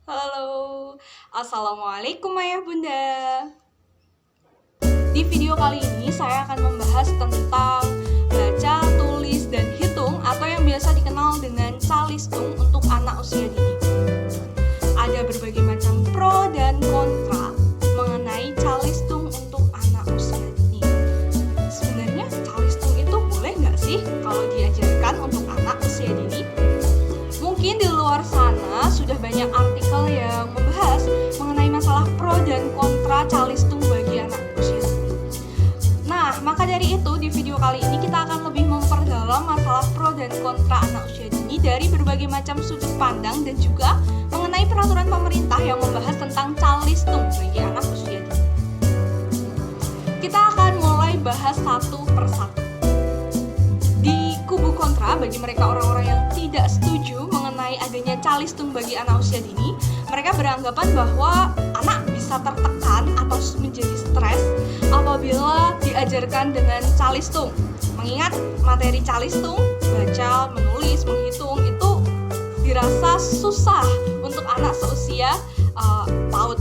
Halo, Assalamualaikum Ayah Bunda. Di video kali ini saya akan membahas tentang baca, tulis, dan hitung atau yang biasa dikenal dengan calistung untuk anak usia dini. Ada berbagai macam pro dan kontra mengenai calistung untuk anak usia dini. Sebenarnya calistung itu boleh nggak sih kalau diajarkan untuk anak usia dini? Mungkin di luar sana sudah banyak artikel yang membahas mengenai masalah pro dan kontra calistung bagi anak usia dini. Nah, maka dari itu di video kali ini kita akan lebih memperdalam masalah pro dan kontra anak usia dini dari berbagai macam sudut pandang dan juga mengenai peraturan pemerintah yang membahas tentang calistung bagi anak usia dini. Kita akan mulai bahas satu persatu. Di kubu kontra, bagi mereka orang-orang yang tidak setuju mengenai adanya calistung bagi anak usia dini, mereka beranggapan bahwa anak bisa tertekan atau menjadi stres apabila diajarkan dengan calistung. Mengingat materi calistung, baca, menulis, menghitung itu dirasa susah untuk anak seusia PAUD.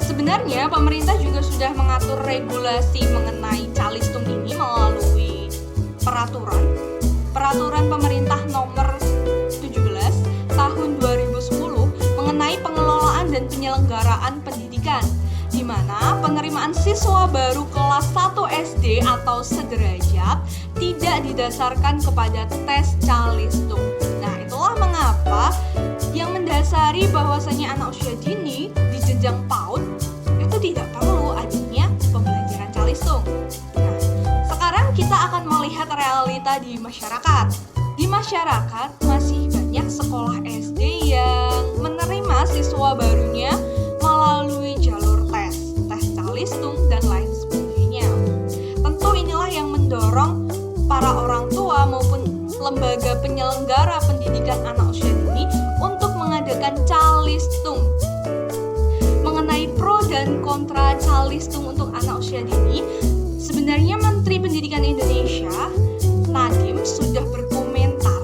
Sebenarnya pemerintah juga sudah mengatur regulasi mengenai calistung ini melalui peraturan pemerintah nomor 17 tahun 2010 mengenai pengelolaan dan penyelenggaraan pendidikan, di mana penerimaan siswa baru kelas 1 SD atau sederajat tidak didasarkan kepada tes calistung. Nah, itulah mengapa yang mendasari bahwasanya anak usia dini di jenjang PAUD itu tidak perlu adanya pembelajaran calistung. Sekarang kita akan melihat realita di masyarakat. Di masyarakat masih banyak sekolah SD yang menerima siswa barunya melalui jalur tes calistung, dan lain sebagainya. Tentu inilah yang mendorong para orang tua maupun lembaga penyelenggara pendidikan anak usia dini untuk mengadakan calistung. Mengenai pro dan kontra calistung untuk anak usia dini, sebenarnya Menteri Pendidikan Indonesia, Nadiem, sudah berkomentar.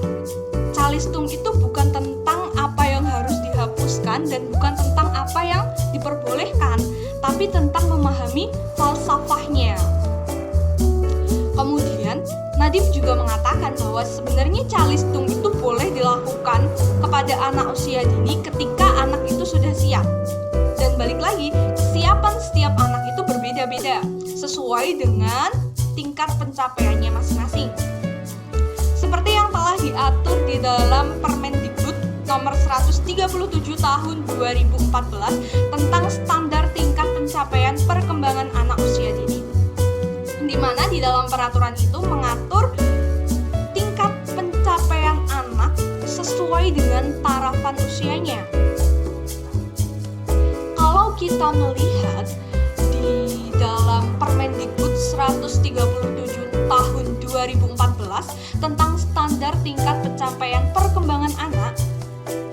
Calistung itu bukan tentang apa yang harus dihapuskan dan bukan tentang apa yang diperbolehkan, tapi tentang memahami falsafahnya. Kemudian, Nadiem juga mengatakan bahwa sebenarnya calistung itu boleh dilakukan kepada anak usia dini ketika anak itu sudah siap. Dan balik lagi, kesiapan setiap anak itu berbeda-beda sesuai dengan tingkat pencapaiannya masing-masing. Seperti yang telah diatur di dalam Permendikbud nomor 137 tahun 2014 tentang standar tingkat pencapaian perkembangan anak usia dini. Di mana di dalam peraturan itu mengatur tingkat pencapaian anak sesuai dengan tahapan usianya. Kalau kita melihat di dalam Permendikbud 137 tahun 2014 tentang standar tingkat pencapaian perkembangan anak,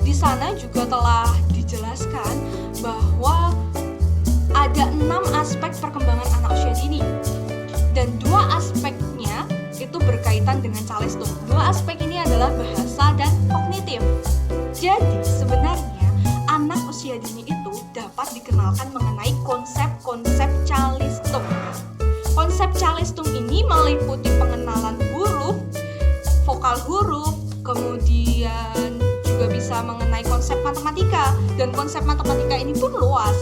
di sana juga telah dijelaskan bahwa ada 6 aspek perkembangan anak usia dini, dan 2 aspeknya itu berkaitan dengan calistung. 2 aspek ini adalah bahasa dan kognitif. Jadi sebenarnya anak usia dini itu dapat dikenalkan mengenai konsep-konsep calistung. Konsep calistung ini meliputi pengenalan huruf, vokal huruf, kemudian juga bisa mengenai konsep matematika, dan konsep matematika ini pun luas.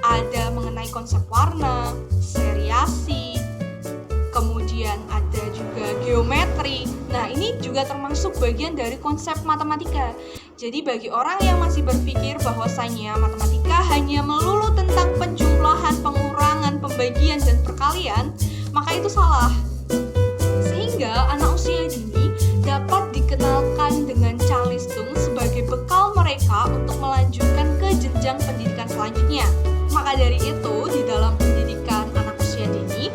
Ada mengenai konsep warna, seriasi, kemudian ada juga geometri. Nah, ini juga termasuk bagian dari konsep matematika. Jadi bagi orang yang masih berpikir bahwasanya matematika hanya melulu tentang penjumlahan, pengurangan, pembagian, dan perkalian, maka itu salah. Sehingga anak usia dini dapat dikenalkan dengan calistung sebagai bekal mereka untuk melanjutkan ke jenjang pendidikan selanjutnya. Maka dari itu, di dalam pendidikan anak usia dini,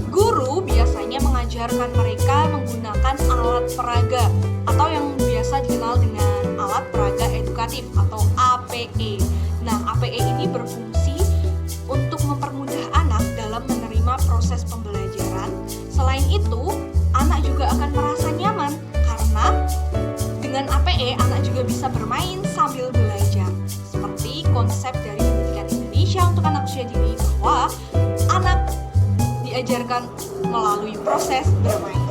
guru biasanya mengajarkan mereka menggunakan alat peraga atau yang biasa dikenal dengan alat peraga edukatif atau APE. Nah, APE ini berfungsi untuk mempermudah anak dalam menerima proses pembelajaran. Selain itu, anak juga akan merasa nyaman karena dengan APE anak juga bisa bermain sambil belajar. diajarkan melalui proses bermain.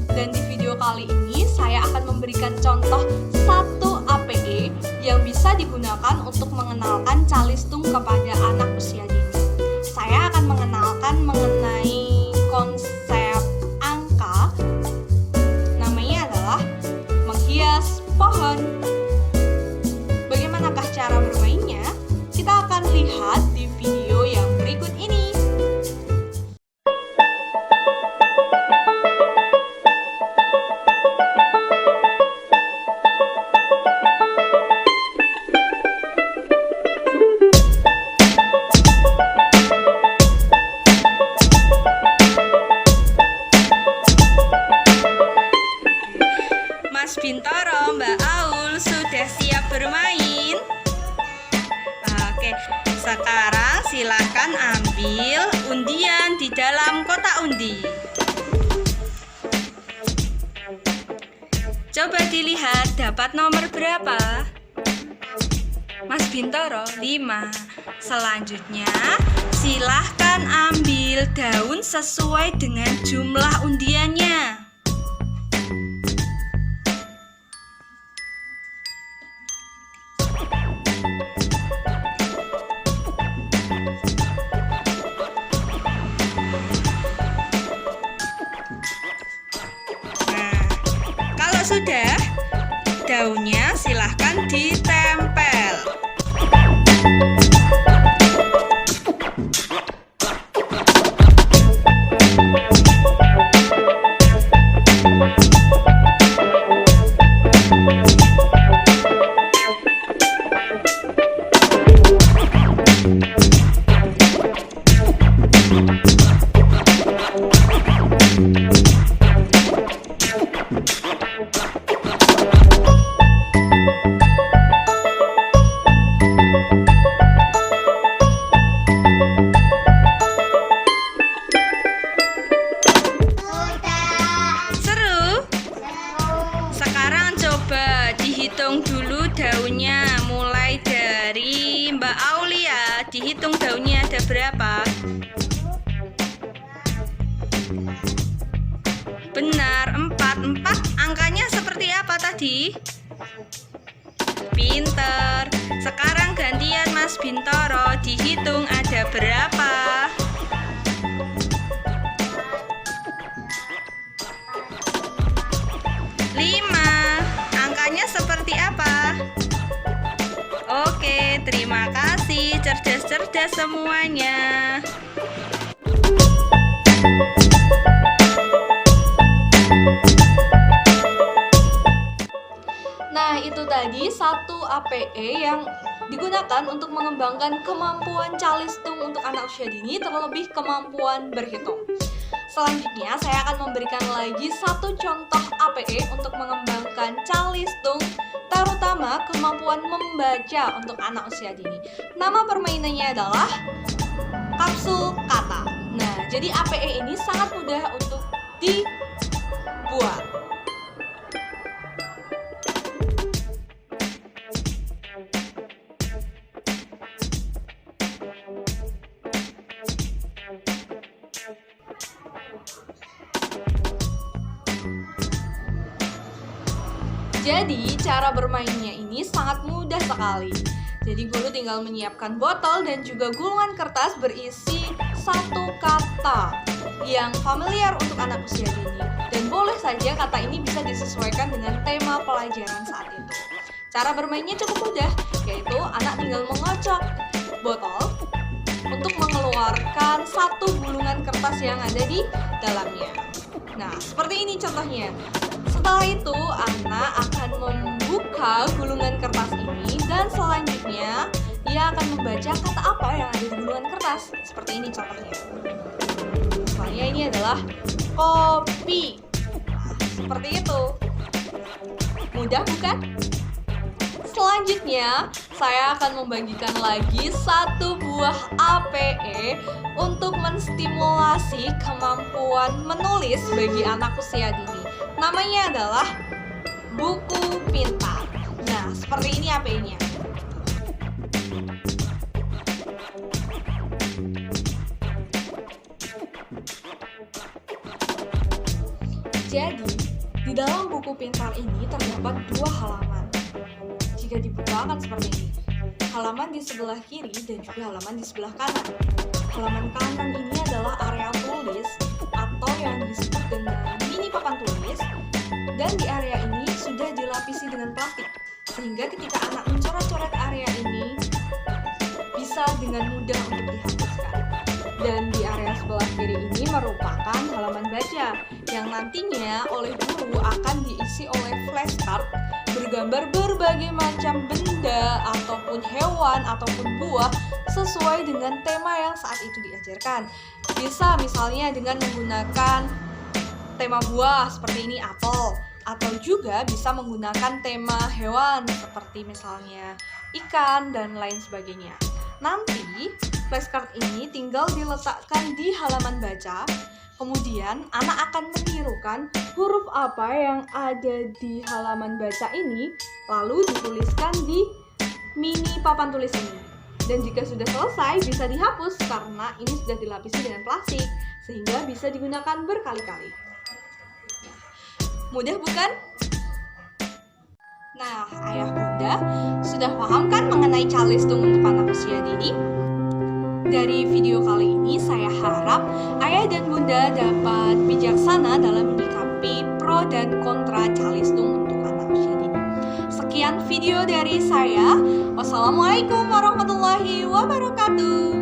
Dan di video kali ini saya akan memberikan contoh satu APE yang bisa digunakan untuk mengenalkan calistung kepada anak usia dini. Saya akan mengenalkan mengenai konsep angka. Namanya adalah menghias pohon. Bagaimanakah cara bermainnya? Kita akan lihat di video yang berikut ini. Mas Bintoro, Mbak Aul sudah siap bermain? Oke, sekarang silakan ambil undian di dalam kotak undi. Coba dilihat dapat nomor berapa? Mas Bintoro 5. Selanjutnya silahkan ambil daun sesuai dengan jumlah undiannya. Sudah, daunnya silahkan ditempel. Coba dihitung dulu daunnya, mulai dari Mbak Aulia. Dihitung daunnya ada berapa? Benar, 4. Angkanya seperti apa tadi? Pinter. Sekarang gantian Mas Bintoro, dihitung ada berapa? 5. Seperti apa? Oke, terima kasih. Cerdas-cerdas semuanya. Nah, itu tadi satu APE yang digunakan untuk mengembangkan kemampuan calistung untuk anak usia dini, terlebih kemampuan berhitung. Selanjutnya, saya akan memberikan lagi satu contoh APE untuk mengembangkan calistung, terutama kemampuan membaca untuk anak usia dini. Nama permainannya adalah kapsul kata. Nah, jadi APE ini sangat mudah untuk dibuat. Jadi cara bermainnya ini sangat mudah sekali. Jadi guru tinggal menyiapkan botol dan juga gulungan kertas berisi satu kata yang familiar untuk anak usia dini. Dan boleh saja kata ini bisa disesuaikan dengan tema pelajaran saat itu. Cara bermainnya cukup mudah, yaitu anak tinggal mengocok botol untuk mengeluarkan satu gulungan kertas yang ada di dalamnya. Nah, seperti ini contohnya. Setelah itu, anak akan membuka gulungan kertas ini dan selanjutnya ia akan membaca kata apa yang ada di gulungan kertas. Seperti ini contohnya. Misalnya ini adalah kopi. Nah, seperti itu. Mudah bukan? Selanjutnya, saya akan membagikan lagi satu buah APE untuk menstimulasi kemampuan menulis bagi anak usia dini. Namanya adalah buku pintar. Nah, seperti ini APE-nya. Jadi, di dalam buku pintar ini terdapat 2 halaman. Jika dibuka akan seperti ini. Halaman di sebelah kiri dan juga halaman di sebelah kanan. Halaman kanan ini adalah area tulis atau yang disebut dengan mini papan tulis, dan di area ini sudah dilapisi dengan plastik, sehingga ketika anak mencoret-coret area ini bisa dengan mudah untuk dihapuskan. Dan di area sebelah kiri ini merupakan halaman baca yang nantinya oleh guru akan diisi oleh flashcard bergambar berbagai macam benda ataupun hewan ataupun buah sesuai dengan tema yang saat itu diajarkan. Bisa misalnya dengan menggunakan tema buah seperti ini apel, atau juga bisa menggunakan tema hewan seperti misalnya ikan dan lain sebagainya. Nanti flashcard ini tinggal diletakkan di halaman baca. Kemudian anak akan menirukan huruf apa yang ada di halaman baca ini, lalu dituliskan di mini papan tulis ini. Dan jika sudah selesai bisa dihapus karena ini sudah dilapisi dengan plastik, sehingga bisa digunakan berkali-kali. Mudah bukan? Nah, ayah bunda sudah paham kan mengenai calistung untuk anak usia dini? Dari video kali ini saya harap ayah dan bunda dapat bijaksana dalam menyikapi pro dan kontra calistung untuk anak usia dini. Sekian video dari saya. Wassalamualaikum warahmatullahi wabarakatuh.